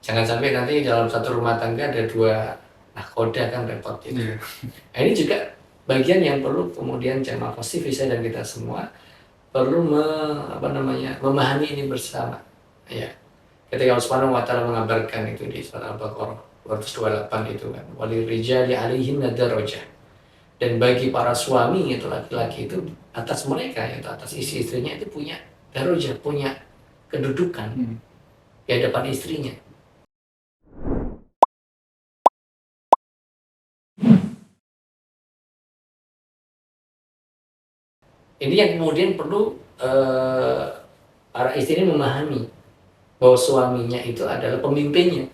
Jangan sampai nanti dalam satu rumah tangga ada dua nahkoda, kan repot gitu. Nah, ini juga bagian yang perlu kemudian jamaah positif dan kita semua perlu memahami ini bersama. Ya. Ketika Allah Subhanahu wa taala mengabarkan itu di surat Al-Baqarah 228 itu kan, walil rijali 'alaihinna darajah. Dan bagi para suami itu laki-laki itu atas mereka, yaitu atas istri-istrinya itu punya darajah, punya kedudukan di hadapan istrinya. Ini yang kemudian perlu para istri ini memahami bahwa suaminya itu adalah pemimpinnya.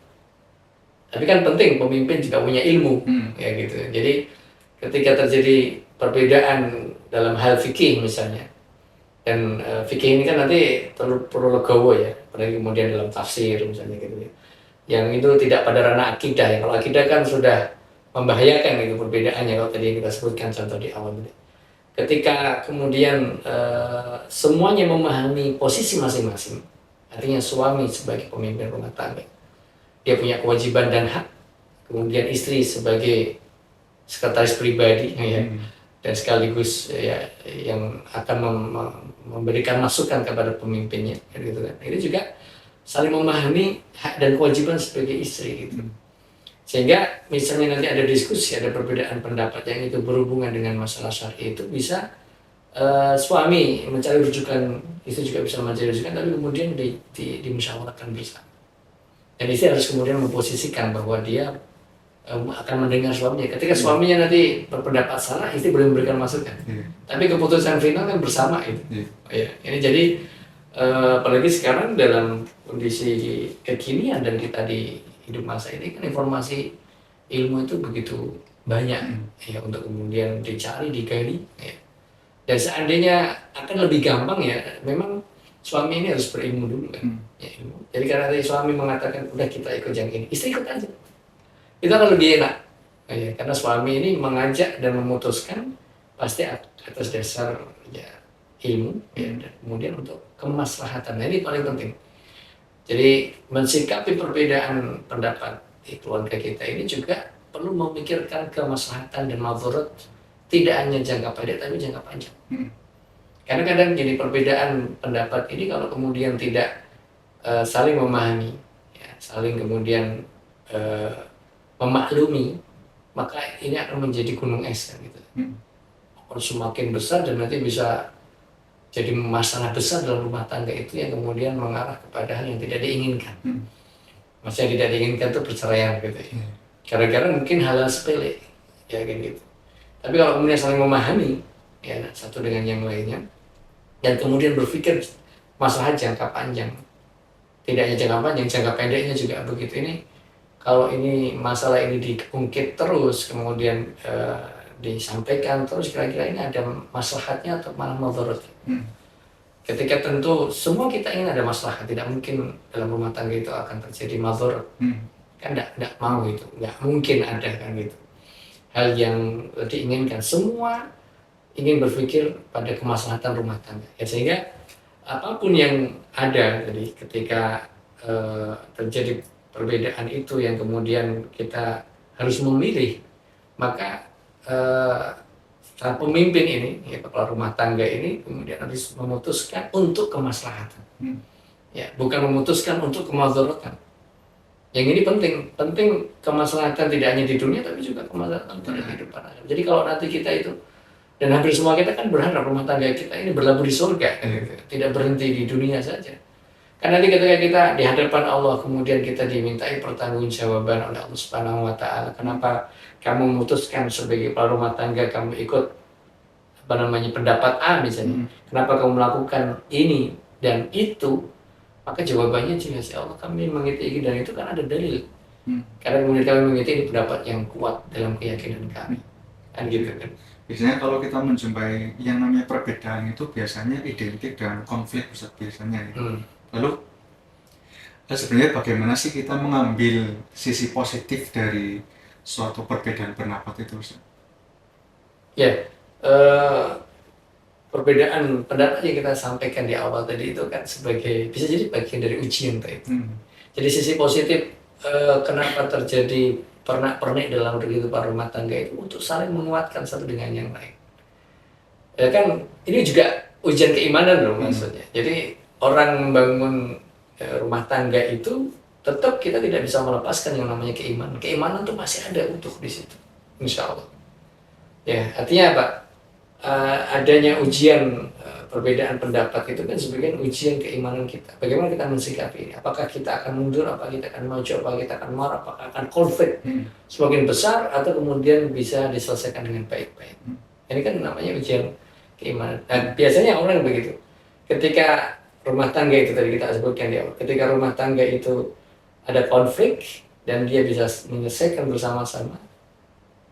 Tapi kan penting pemimpin juga punya ilmu, ya gitu. Jadi ketika terjadi perbedaan dalam hal fikih misalnya, dan fikih ini kan nanti perlu legowo ya, apalagi kemudian dalam tafsir misalnya gitu ya. Yang itu tidak pada ranah akidah ya. Kalau akidah kan sudah membahayakan itu perbedaannya, kalau tadi yang kita sebutkan contoh di awal tadi. Ketika kemudian semuanya memahami posisi masing-masing, artinya suami sebagai pemimpin rumah tangga, dia punya kewajiban dan hak, kemudian istri sebagai sekretaris pribadi ya, dan sekaligus ya yang akan memberikan masukan kepada pemimpinnya gitu kan. Itu juga saling memahami hak dan kewajiban sebagai istri gitu. Sehingga misalnya nanti ada diskusi, ada perbedaan pendapat yang itu berhubungan dengan masalah syar'i, itu bisa suami mencari rujukan, istri juga bisa mencari rujukan, tapi kemudian dimusyawarahkan bersama. Dan istri harus kemudian memposisikan bahwa dia akan mendengar suaminya. Ketika suaminya nanti berpendapat salah, istri boleh memberikan masukan. Tapi keputusan final kan bersama itu. Ya, ini jadi apalagi sekarang dalam kondisi kekinian dan kita di hidup masa ini kan informasi ilmu itu begitu banyak ya untuk kemudian dicari, digali. Ya. Dan seandainya akan lebih gampang ya, memang suami ini harus berilmu dulu kan. Ya, ilmu. Jadi karena tadi suami mengatakan udah kita ikut yang ini, istri ikut aja. Itu akan lebih enak. Ya, karena suami ini mengajak dan memutuskan pasti atas dasar ya, ilmu ya, dan kemudian untuk kemaslahatan. Nah, ini paling penting. Jadi mensikapi perbedaan pendapat di keluarga kita ini juga perlu memikirkan kemaslahatan dan madharat, tidak hanya jangka pendek tapi jangka panjang. Karena kadang jadi perbedaan pendapat ini kalau kemudian tidak saling memahami, ya, saling kemudian memaklumi, maka ini akan menjadi gunung es kan gitu. Semakin besar dan nanti bisa jadi masalah besar dalam rumah tangga itu yang kemudian mengarah kepada hal yang tidak diinginkan. Maksudnya tidak diinginkan itu perceraian gitu ya. Gara-gara mungkin hal-hal sepele, ya kayak gitu. Tapi kalau kemudian saling memahami, ya satu dengan yang lainnya, dan kemudian berpikir masalah jangka panjang, tidak hanya jangka panjang, jangka pendeknya juga begitu. Ini kalau ini masalah ini diungkit terus, kemudian disampaikan terus, kira-kira ini ada maslahatnya atau malah mudaratnya. Ketika tentu semua kita ingin ada maslahat, tidak mungkin dalam rumah tangga itu akan terjadi mudarat. Kan tidak mau itu, nggak mungkin ada kan gitu. Hal yang diinginkan, semua ingin berpikir pada kemaslahatan rumah tangga. Ya, sehingga apapun yang ada, jadi ketika terjadi perbedaan itu yang kemudian kita harus memilih, maka sang pemimpin ini, ya, kepala rumah tangga ini kemudian harus memutuskan untuk kemaslahatan, ya, bukan memutuskan untuk kemadharatan. Yang ini penting kemaslahatan tidak hanya di dunia tapi juga kemaslahatan pada kehidupan akhirat. Jadi kalau nanti kita itu, dan hampir semua kita kan berharap rumah tangga kita ini berlabuh di surga, tidak berhenti di dunia saja. Karena nanti ketika kita di hadapan Allah kemudian kita dimintai pertanggungjawaban oleh Allah Subhanahu wa taala, kenapa kamu memutuskan sebagai kepala rumah tangga kamu ikut pendapat A misalnya, kenapa kamu melakukan ini dan itu, maka jawabannya jelas, ya Allah kami mengikuti ini dan itu kan ada dalil. Karena kemudian kami mengikuti ini pendapat yang kuat dalam keyakinan kami, kan gitu kan. Biasanya kalau kita menjumpai yang namanya perbedaan itu biasanya identik dengan konflik biasanya ya. Lalu sebenarnya bagaimana sih kita mengambil sisi positif dari suatu perbedaan pendapat itu, Ustaz? Ya, perbedaan pendapat yang kita sampaikan di awal tadi itu kan sebagai, bisa jadi bagian dari ujian tadi. Jadi sisi positif kenapa terjadi pernak-pernik dalam kehidupan rumah tangga itu untuk saling menguatkan satu dengan yang lain. Ya kan ini juga ujian keimanan loh maksudnya. Jadi orang membangun rumah tangga itu tetap kita tidak bisa melepaskan yang namanya keimanan. Keimanan tuh masih ada utuh di situ, insya Allah. Ya artinya apa? Adanya ujian perbedaan pendapat itu kan sebagian ujian keimanan kita. Bagaimana kita mensikapi ini? Apakah kita akan mundur? Apakah kita akan maju? Apakah kita akan marah? Apakah akan konflik semakin besar? Atau kemudian bisa diselesaikan dengan baik-baik? Ini kan namanya ujian keimanan. Dan biasanya orang begitu. Ketika rumah tangga itu tadi kita sebutkan di awal. Ketika rumah tangga itu ada konflik dan dia bisa menyelesaikan bersama-sama,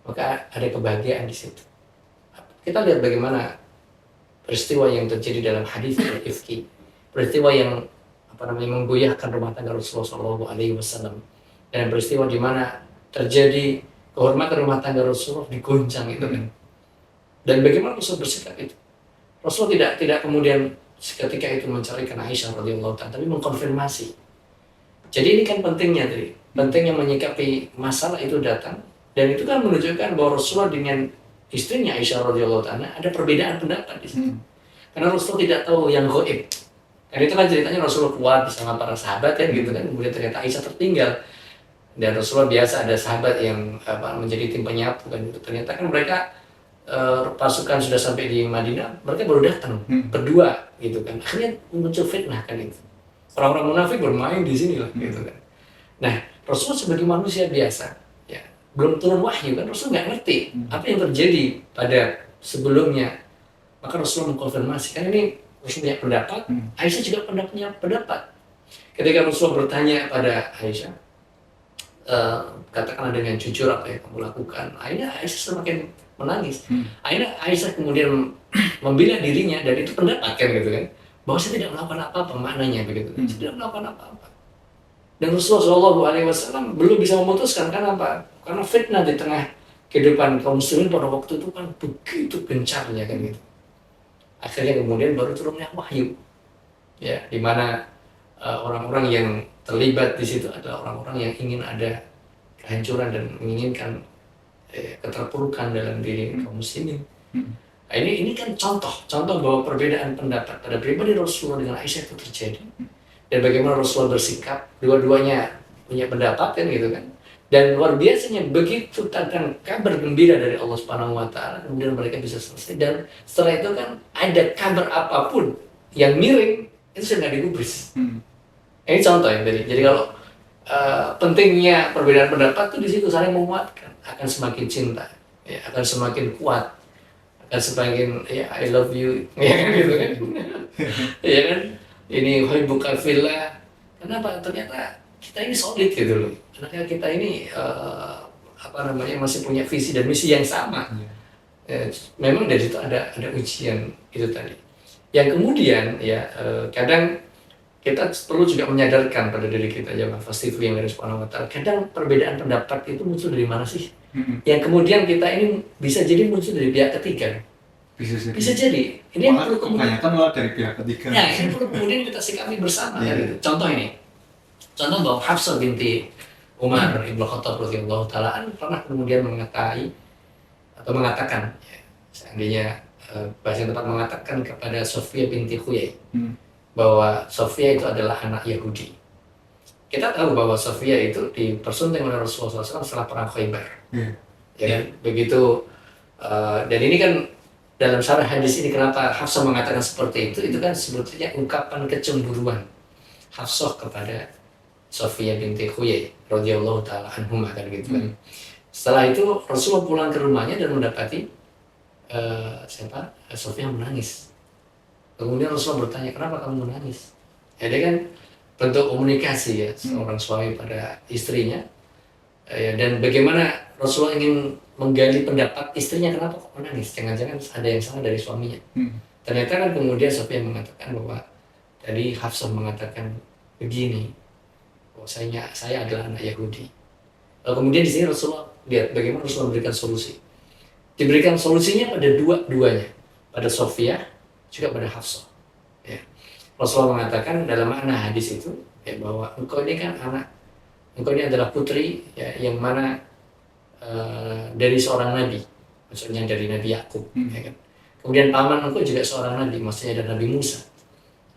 maka ada kebahagiaan di situ. Kita lihat bagaimana peristiwa yang terjadi dalam hadis al-ifki, peristiwa yang menggoyahkan rumah tangga Rasulullah SAW, dan peristiwa di mana terjadi kehormatan rumah tangga Rasulullah diguncang itu kan. Dan bagaimana Rasul bersikap itu? Rasul tidak kemudian ketika itu mencarikan Aisyah radhiyallahu ta'ala, tapi mengkonfirmasi. Jadi ini kan pentingnya tadi, pentingnya menyikapi masalah itu datang, dan itu kan menunjukkan bahwa Rasulullah dengan istrinya Aisyah radhiyallahu ta'ala ada perbedaan pendapat di situ. Karena Rasulullah tidak tahu yang gaib. Dan itu kan ceritanya Rasulullah keluar bersama para sahabat kan gitu kan, kemudian ternyata Aisyah tertinggal. Dan Rasulullah biasa ada sahabat yang menjadi tim penyapu kan gitu. Ternyata kan mereka pasukan sudah sampai di Madinah, mereka baru datang berdua gitu kan. Akhirnya muncul fitnah kan itu. Orang-orang munafik bermain di sini lah gitu kan. Nah, Rasulullah sebagai manusia biasa, ya, belum turun wahyu kan, Rasul nggak ngerti apa yang terjadi pada sebelumnya. Maka Rasulullah mengkonfirmasi, kan ini Rasul punya pendapat, Aisyah juga punya pendapat. Ketika Rasulullah bertanya pada Aisyah, katakanlah dengan jujur apa yang kamu lakukan, akhirnya Aisyah semakin menangis. Akhirnya Aisyah kemudian membela dirinya, dan itu pendapat kan gitu kan, bahwa saya tidak melakukan apa-apa, maknanya begitu. Saya tidak melakukan apa-apa. Dan Rasulullah SAW belum bisa memutuskan, karena apa? Karena fitnah di tengah kehidupan kaum muslimin pada waktu itu kan begitu gencarnya kan gitu. Akhirnya kemudian baru turunnya wahyu, ya, di mana orang-orang yang terlibat di situ adalah orang-orang yang ingin ada kehancuran dan menginginkan keterpurukan dalam diri kaum muslimin. Nah, ini kan contoh bahwa perbedaan pendapat pada pribadi Rasulullah dengan Aisyah itu terjadi, dan bagaimana Rasulullah bersikap, dua-duanya punya pendapat kan gitu kan. Dan luar biasanya begitu datang kabar gembira dari Allah Subhanahu wa taala, kemudian mereka bisa selesai, dan setelah itu kan ada kabar apapun yang miring itu sudah nggak digubris. Ini contoh yang tadi. Jadi kalau pentingnya perbedaan pendapat itu di situ saling menguatkan, akan semakin cinta, ya, akan semakin kuat, akan semakin ya I love you, ya kan gitu kan. Ya kan, ini uhibbuka fillah. Kenapa? Ternyata kita ini solid gitu loh. Karena kita ini masih punya visi dan misi yang sama. Memang dari situ ada ujian itu tadi. Yang kemudian ya kadang kita perlu juga menyadarkan pada diri kita, jamaah Fast-TV yang dari Subhanahu wa taala. Kadang perbedaan pendapat itu muncul dari mana sih? Yang kemudian kita ini bisa jadi muncul dari pihak ketiga. Bisa jadi. Ini yang perlu kebanyakan malah dari pihak ketiga. Ya, ini perlu kemudian kita sikapi bersama. Gitu. Contoh bahwa Hafsah binti Umar Ibnu Khattab radhiyallahu taala pernah kemudian mengatakan, ya, seandainya bahasa yang tepat mengatakan kepada Sofia binti Huyai bahwa Sofia itu adalah anak Yahudi. Kita tahu bahwa Sofia itu dipersunting oleh Rasulullah SAW setelah perang Khaybar. Ya kan? Begitu, dan ini kan dalam syarah hadis ini kenapa Hafsah mengatakan seperti itu kan sebetulnya ungkapan kecemburuan Hafsah kepada Sofia binti Huyai radhiyallahu taala anhumah kan gitu kan. Setelah itu Rasulullah pulang ke rumahnya dan mendapati Sofia menangis. Kemudian Rasulullah bertanya, kenapa kamu menangis? Ya, dia kan bentuk komunikasi ya seorang suami pada istrinya. Ya, dan bagaimana Rasulullah ingin menggali pendapat istrinya, kenapa kok menangis? Jangan-jangan ada yang salah dari suaminya. Ternyata kan kemudian Sofia mengatakan bahwa tadi Hafsah mengatakan begini, bahwasanya saya adalah anak Yahudi. Lalu kemudian di sini Rasulullah lihat bagaimana Rasulullah memberikan solusi. Diberikan solusinya pada dua-duanya, pada Sofia juga pada Hafsah. Ya. Rasulullah mengatakan dalam makna hadis itu ya, bahwa engkau ini kan anak engkau ini adalah putri ya, yang mana dari seorang nabi, maksudnya dari Nabi Yakub, ya kan. Kemudian paman engkau juga seorang nabi, maksudnya dari Nabi Musa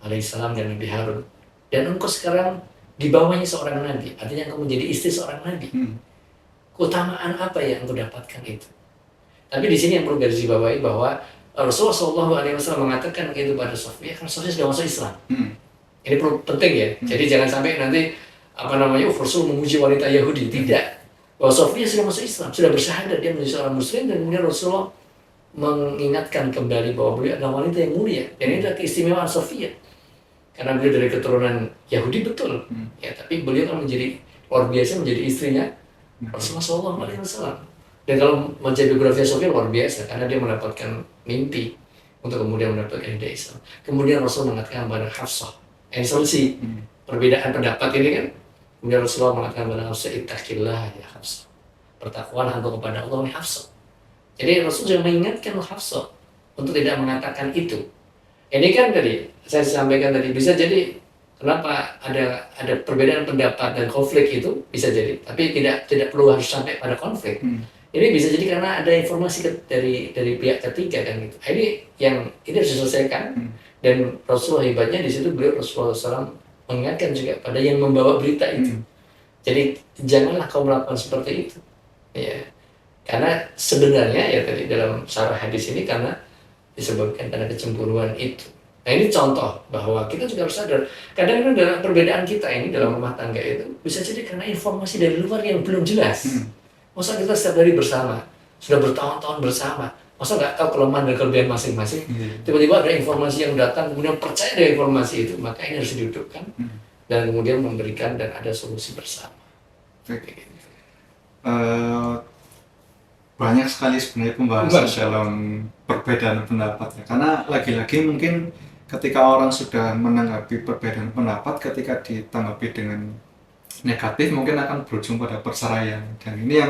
alaihissalam dan Nabi Harun. Dan engkau sekarang di bawahnya seorang nabi, artinya engkau menjadi istri seorang nabi. Keutamaan apa yang engkau dapatkan itu? Tapi di sini yang perlu garis dibawahi bahwa Rasulullah SAW mengatakan itu pada Sofia, karena Sofia sudah masuk Islam. Ini perlu penting ya. Jadi jangan sampai nanti Rasul memuji wanita Yahudi. Tidak. Bahwa Sofia sudah masuk Islam, sudah bersyahadat, dia menjadi seorang Muslim, dan kemudian Rasulullah mengingatkan kembali bahwa beliau adalah wanita yang mulia. Dan ini adalah keistimewaan Sofia. Karena beliau dari keturunan Yahudi betul, ya, tapi beliau kan menjadi luar biasa menjadi istrinya Rasulullah SAW. Dan kalau membaca biografi Sofia luar biasa, karena dia mendapatkan mimpi untuk kemudian mendapatkan hidayah Islam. Kemudian Rasul mengatakan kepada Hafsah, solusi perbedaan pendapat ini kan. Kemudian Rasulullah mengatakan kepada Hafsah, ittaqillah ya Hafsah, bertakwalah engkau kepada Allah, nih Hafsah. Jadi Rasul juga mengingatkan Hafsah untuk tidak mengatakan itu. Ini kan tadi saya sampaikan tadi, bisa jadi kenapa ada perbedaan pendapat dan konflik itu bisa jadi, tapi tidak perlu harus sampai pada konflik. Ini bisa jadi karena ada informasi dari pihak ketiga kan gitu. Ini harus diselesaikan. Dan Rasulullah hebatnya di situ, Rasulullah SAW mengingatkan juga pada yang membawa berita itu. Jadi janganlah kau melakukan seperti itu. Ya. Karena sebenarnya ya tadi dalam syarah hadis ini karena disebabkan karena kecemburuan itu. Nah ini contoh bahwa kita juga harus sadar, kadang-kadang dalam perbedaan kita ini dalam rumah tangga itu bisa jadi karena informasi dari luar yang belum jelas. Masa kita setiap hari bersama, sudah bertahun-tahun bersama, masa nggak tahu kelemahan dan kelebihan masing-masing? Tiba-tiba ada informasi yang datang, kemudian percaya dengan informasi itu, maka ini harus didudukkan dan kemudian memberikan dan ada solusi bersama. Banyak sekali sebenarnya pembahasan dalam perbedaan pendapat ya. Karena lagi-lagi mungkin ketika orang sudah menanggapi perbedaan pendapat, ketika ditanggapi dengan negatif mungkin akan berujung pada perceraian. Dan ini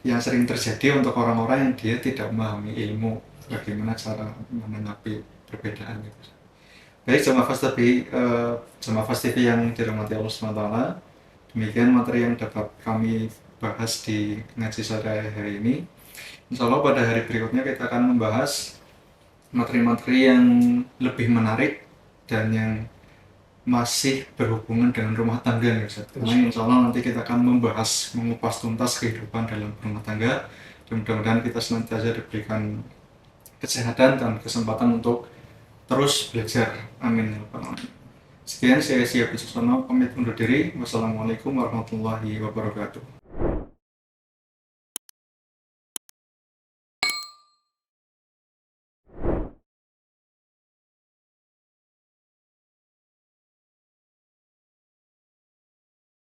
yang sering terjadi untuk orang-orang yang dia tidak memahami ilmu bagaimana cara menanggapi perbedaan gitu. Baik, Jamaah Fast TV yang dirahmati Allah SWT, demikian materi yang dapat kami bahas di ngaji sore hari ini. Insya Allah pada hari berikutnya kita akan membahas materi-materi yang lebih menarik dan yang masih berhubungan dengan rumah tangga nih Ustaz. Karena insya Allah nanti kita akan membahas, mengupas tuntas kehidupan dalam rumah tangga. Dan mudah-mudahan kita senantiasa diberikan kesehatan dan kesempatan untuk terus belajar. Amin. Sekian, saya Siap Bijaksono, pamit undur diri. Wassalamualaikum warahmatullahi wabarakatuh.